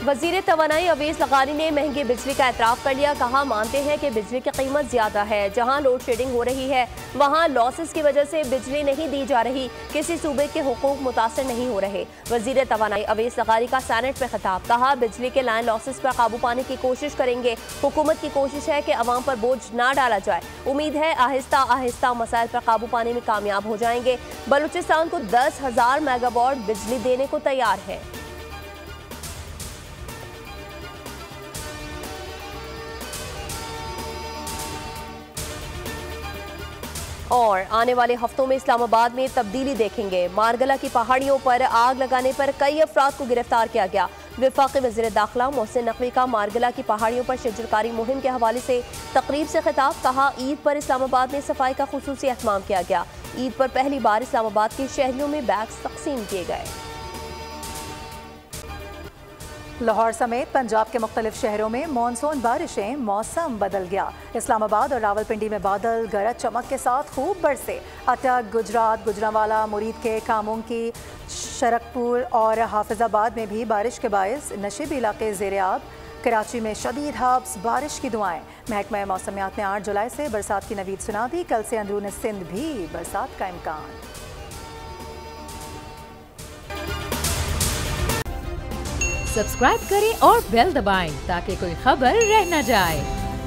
वजीर तवानाई अवेस लगानी ने महंगी बिजली का एतराफ़ कर लिया। कहा, मानते हैं कि बिजली की कीमत ज्यादा है। जहां लोड शेडिंग हो रही है वहां लॉसेस की वजह से बिजली नहीं दी जा रही। किसी सूबे के हुकूक मुतासर नहीं हो रहे। वजीर तवानाई अवेस लगानी का सेनेट में खिताब। कहा, बिजली के लाइन लॉसेस पर काबू पाने की कोशिश करेंगे। हुकूमत की कोशिश है कि अवाम पर बोझ ना डाला जाए। उम्मीद है आहिस्ता आहिस्ता मसाइल पर काबू पाने में कामयाब हो जाएंगे। बलूचिस्तान को 10,000 मेगावाट बिजली देने को तैयार है। और आने वाले हफ्तों में इस्लामाबाद में तब्दीली देखेंगे। मारगला की पहाड़ियों पर आग लगाने पर कई अफराद को गिरफ्तार किया गया। वफाकी वज़ीर दाखिला मोहसिन नकवी का मारगला की पहाड़ियों पर शजरकारी मुहिम के हवाले से तकरीब से खिताब। कहा, ईद पर इस्लामाबाद में सफाई का खुसूसी एहतमाम किया गया। ईद पर पहली बार इस्लामाबाद के शहरियों में बैग्स तकसीम किए गए। लाहौर समेत पंजाब के मुख्तलिफ शहरों में मानसून बारिशें, मौसम बदल गया। इस्लामाबाद और रावलपिंडी में बादल गरज चमक के साथ खूब बरसे। अटक, गुजरात, गुजरांवाला, मुरीद के कामुंकी, शरकपुर और हाफिजाबाद में भी बारिश के बायस नशीबी इलाके ज़ेर-ए-आब। कराची में शदीद हब्स, बारिश की दुआएं। महकमा मौसमियात ने 8 जुलाई से बरसात की नवीद सुना दी। कल से अंदरून सिंध भी बरसात का इम्कान। सब्सक्राइब करें और बेल दबाएं ताकि कोई खबर रह न जाए।